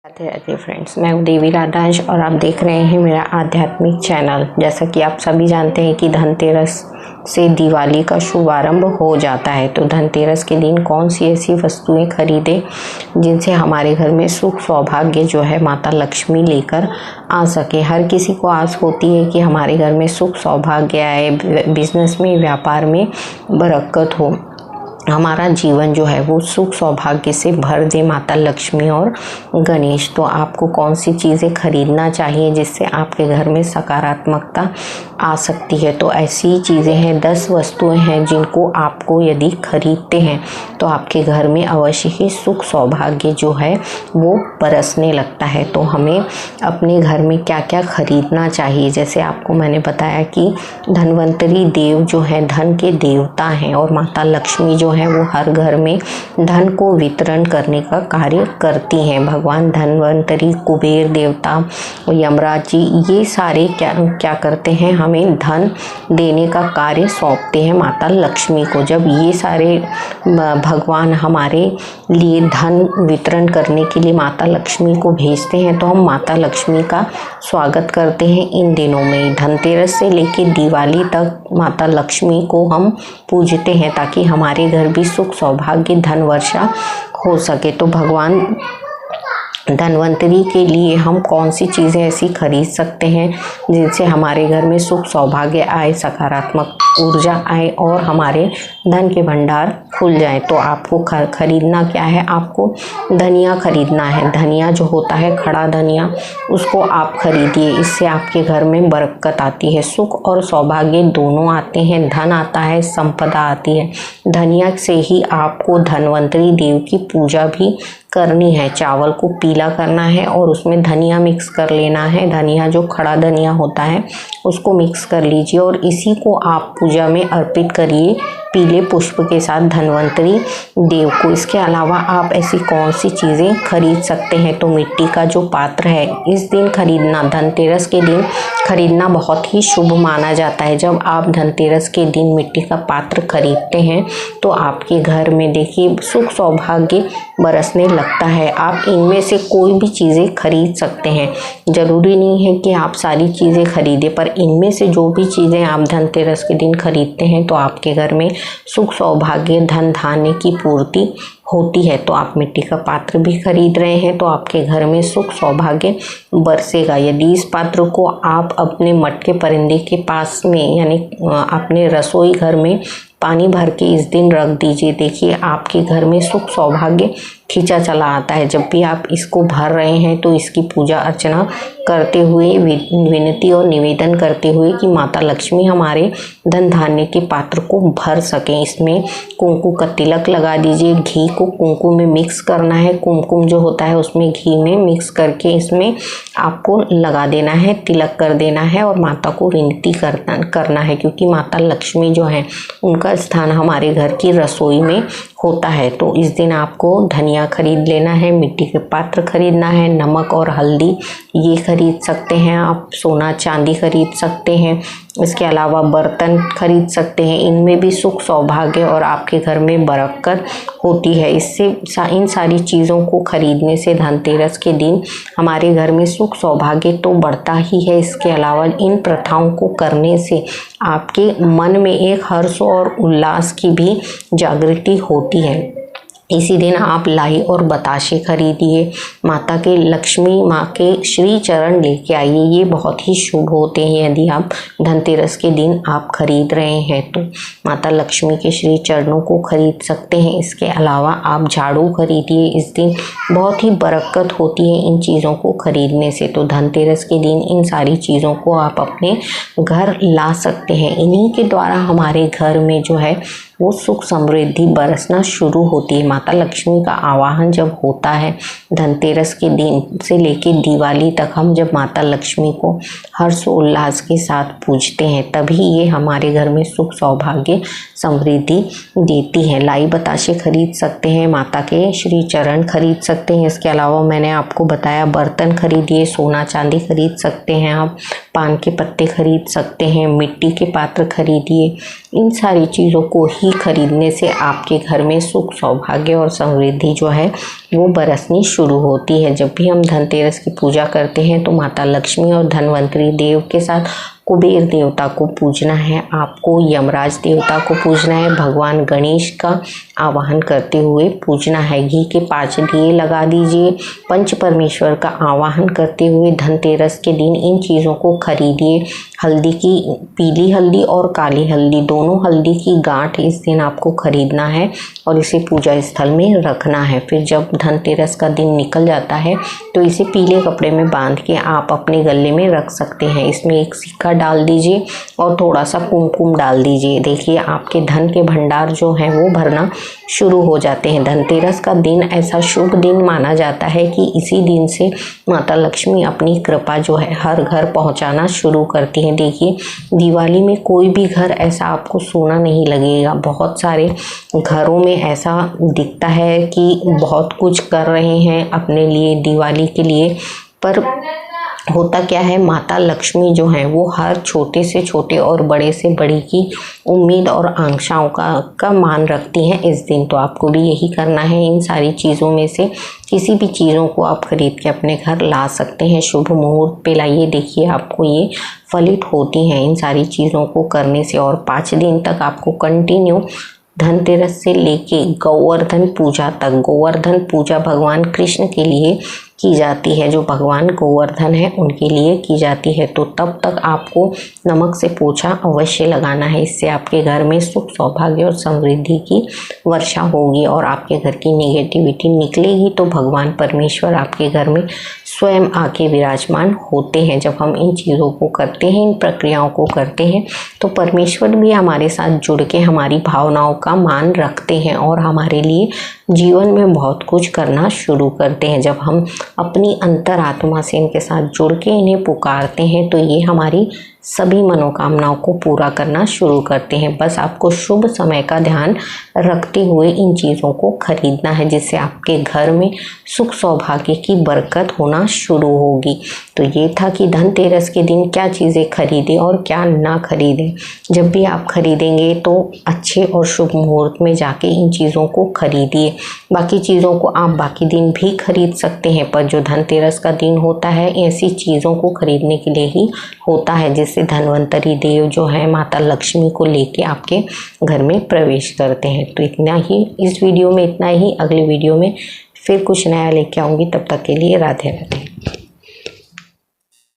Radhe Radhe friends, मैं हूँ देवी राधांश और आप देख रहे हैं मेरा आध्यात्मिक चैनल। जैसा कि आप सभी जानते हैं कि धनतेरस से दिवाली का शुभारंभ हो जाता है, तो धनतेरस के दिन कौन सी ऐसी वस्तुएं खरीदें जिनसे हमारे घर में सुख सौभाग्य जो है माता लक्ष्मी लेकर आ सके। हर किसी को आस होती है कि हमारे घर में सुख सौभाग्य आए, बिजनेस में, व्यापार में बरकत हो, हमारा जीवन जो है वो सुख सौभाग्य से भर दे माता लक्ष्मी और गणेश। तो आपको कौन सी चीज़ें खरीदना चाहिए जिससे आपके घर में सकारात्मकता आ सकती है? तो ऐसी चीज़ें हैं, 10 वस्तुएं हैं जिनको आपको यदि खरीदते हैं तो आपके घर में अवश्य ही सुख सौभाग्य जो है वो बरसने लगता है। तो हमें अपने घर में क्या क्या खरीदना चाहिए? जैसे आपको मैंने बताया कि धन्वंतरी देव जो है धन के देवता हैं और माता लक्ष्मी जो है वो हर घर में धन को वितरण करने का कार्य करती हैं। भगवान धन्वंतरी, कुबेर देवता, यमराज जी, ये सारे क्या करते हैं? हमें धन देने का कार्य सौंपते हैं माता लक्ष्मी को। जब ये सारे भगवान हमारे लिए धन वितरण करने के लिए माता लक्ष्मी को भेजते हैं तो हम माता लक्ष्मी का स्वागत करते हैं इन दिनों में। धनतेरस से लेके दिवाली तक माता लक्ष्मी को हम पूजते हैं ताकि हमारे घर भी सुख सौभाग्य धन वर्षा हो सके। तो भगवान धन्वंतरी के लिए हम कौन सी चीज़ें ऐसी खरीद सकते हैं जिनसे हमारे घर में सुख सौभाग्य आए, सकारात्मक ऊर्जा आए और हमारे धन के भंडार खुल जाए? तो आपको खरीदना क्या है? आपको धनिया खरीदना है। धनिया जो होता है, खड़ा धनिया, उसको आप खरीदिए। इससे आपके घर में बरकत आती है, सुख और सौभाग्य दोनों आते हैं, धन आता है, संपदा आती है। धनिया से ही आपको धन्वंतरी देव की पूजा भी करनी है। चावल को पीला करना है और उसमें धनिया मिक्स कर लेना है। धनिया जो खड़ा धनिया होता है उसको मिक्स कर लीजिए और इसी को आप पूजा में अर्पित करिए पीले पुष्प के साथ धन्वंतरी देव को। इसके अलावा आप ऐसी कौन सी चीज़ें खरीद सकते हैं? तो मिट्टी का जो पात्र है इस दिन खरीदना, धनतेरस के दिन खरीदना बहुत ही शुभ माना जाता है। जब आप धनतेरस के दिन मिट्टी का पात्र खरीदते हैं तो आपके घर में देखिए सुख सौभाग्य बरसने लगता है। आप इनमें से कोई भी चीज़ें खरीद सकते हैं, ज़रूरी नहीं है कि आप सारी चीज़ें खरीदें, पर इनमें से जो भी चीज़ें आप धनतेरस के दिन खरीदते हैं तो आपके घर में सुख सौभाग्य धन धान्य की पूर्ति होती है। तो आप मिट्टी का पात्र भी खरीद रहे हैं तो आपके घर में सुख सौभाग्य बरसेगा। यदि इस पात्र को आप अपने मटके परिंदे के पास में यानी अपने रसोई घर में पानी भर के इस दिन रख दीजिए, देखिए आपके घर में सुख सौभाग्य खींचा चला आता है। जब भी आप इसको भर रहे हैं तो इसकी पूजा अर्चना करते हुए, विनती और निवेदन करते हुए कि माता लक्ष्मी हमारे धन धान्य के पात्र को भर सकें। इसमें कुमकुम का तिलक लगा दीजिए। घी को कुमकुम में मिक्स करना है। कुमकुम जो होता है उसमें घी में मिक्स करके इसमें आपको लगा देना है, तिलक कर देना है और माता को विनती करना है, क्योंकि माता लक्ष्मी जो है उनका स्थान हमारे घर की रसोई में होता है। तो इस दिन आपको धनिया खरीद लेना है, मिट्टी के पात्र खरीदना है, नमक और हल्दी ये खरीद सकते हैं आप, सोना चांदी खरीद सकते हैं, इसके अलावा बर्तन खरीद सकते हैं। इनमें भी सुख सौभाग्य और आपके घर में बरकत होती है। इससे इन सारी चीज़ों को खरीदने से धनतेरस के दिन हमारे घर में सुख सौभाग्य तो बढ़ता ही है, इसके अलावा इन प्रथाओं को करने से आपके मन में एक हर्ष और उल्लास की भी जागृति होती है। इसी दिन आप लाई और बताशे खरीदिए। माता के लक्ष्मी माँ के श्री चरण लेके आइए, ये बहुत ही शुभ होते हैं। यदि आप धनतेरस के दिन आप खरीद रहे हैं तो माता लक्ष्मी के श्री चरणों को खरीद सकते हैं। इसके अलावा आप झाड़ू खरीदिए, इस दिन बहुत ही बरकत होती है इन चीज़ों को खरीदने से। तो धनतेरस के दिन इन सारी चीज़ों को आप अपने घर ला सकते हैं। इन्हीं के द्वारा हमारे घर में जो है वो सुख समृद्धि बरसना शुरू होती है। माता लक्ष्मी का आवाहन जब होता है धनतेरस के दिन से लेके दिवाली तक, हम जब माता लक्ष्मी को हर्ष उल्लास के साथ पूजते हैं तभी ये हमारे घर में सुख सौभाग्य समृद्धि देती है। लाई बताशे खरीद सकते हैं, माता के श्री चरण खरीद सकते हैं। इसके अलावा मैंने आपको बताया बर्तन खरीदिए, सोना चांदी खरीद सकते हैं आप, पान के पत्ते खरीद सकते हैं, मिट्टी के पात्र खरीदिए। इन सारी चीज़ों को ही घी खरीदने से आपके घर में सुख सौभाग्य और समृद्धि जो है वो बरसनी शुरू होती है। जब भी हम धनतेरस की पूजा करते हैं तो माता लक्ष्मी और धनवंतरी देव के साथ कुबेर देवता को पूजना है, आपको यमराज देवता को पूजना है, भगवान गणेश का आवाहन करते हुए पूजना है। घी के 5 दिए लगा दीजिए। पंच परमेश्वर का आवाहन करते हुए धनतेरस के दिन इन चीज़ों को खरीदिए। हल्दी की, पीली हल्दी और काली हल्दी, दोनों हल्दी की गांठ इस दिन आपको खरीदना है और इसे पूजा स्थल में रखना है। फिर जब धनतेरस का दिन निकल जाता है तो इसे पीले कपड़े में बांध के आप अपने गले में रख सकते हैं। इसमें एक सिक्का डाल दीजिए और थोड़ा सा कुमकुम डाल दीजिए। देखिए आपके धन के भंडार जो हैं वो भरना शुरू हो जाते हैं। धनतेरस का दिन ऐसा शुभ दिन माना जाता है कि इसी दिन से माता लक्ष्मी अपनी कृपा जो है हर घर पहुंचाना शुरू करती हैं। देखिए दिवाली में कोई भी घर ऐसा आपको सूना नहीं लगेगा। बहुत सारे घरों में ऐसा दिखता है कि बहुत कुछ कर रहे हैं अपने लिए दिवाली के लिए, पर होता क्या है, माता लक्ष्मी जो है वो हर छोटे से छोटे और बड़े से बड़ी की उम्मीद और आकांक्षाओं का मान रखती हैं इस दिन। तो आपको भी यही करना है। इन सारी चीज़ों में से किसी भी चीज़ों को आप खरीद के अपने घर ला सकते हैं। शुभ मुहूर्त पे लाइए, देखिए आपको ये फलित होती हैं इन सारी चीज़ों को करने से। और 5 दिन तक आपको कंटिन्यू धनतेरस से लेके गोवर्धन पूजा तक, गोवर्धन पूजा भगवान कृष्ण के लिए की जाती है, जो भगवान गोवर्धन है उनके लिए की जाती है। तो तब तक आपको नमक से पोछा अवश्य लगाना है। इससे आपके घर में सुख सौभाग्य और समृद्धि की वर्षा होगी और आपके घर की नेगेटिविटी निकलेगी। तो भगवान परमेश्वर आपके घर में स्वयं आके विराजमान होते हैं। जब हम इन चीज़ों को करते हैं, इन प्रक्रियाओं को करते हैं, तो परमेश्वर भी हमारे साथ जुड़ के हमारी भावनाओं का मान रखते हैं और हमारे लिए जीवन में बहुत कुछ करना शुरू करते हैं। जब हम अपनी अंतरात्मा से इनके साथ जुड़ के इन्हें पुकारते हैं तो ये हमारी सभी मनोकामनाओं को पूरा करना शुरू करते हैं। बस आपको शुभ समय का ध्यान रखते हुए इन चीज़ों को खरीदना है, जिससे आपके घर में सुख सौभाग्य की बरकत होना शुरू होगी। तो ये था कि धनतेरस के दिन क्या चीज़ें खरीदें और क्या ना खरीदें। जब भी आप खरीदेंगे तो अच्छे और शुभ मुहूर्त में जाके इन चीज़ों को खरीदिए। बाकी चीज़ों को आप बाकी दिन भी खरीद सकते हैं, पर जो धनतेरस का दिन होता है ऐसी चीज़ों को खरीदने के लिए ही होता है, जिससे धनवंतरी देव जो है माता लक्ष्मी को लेके आपके घर में प्रवेश करते हैं। तो इतना ही इस वीडियो में, इतना ही। अगले वीडियो में फिर कुछ नया लेके आऊँगी। तब तक के लिए राधे राधे।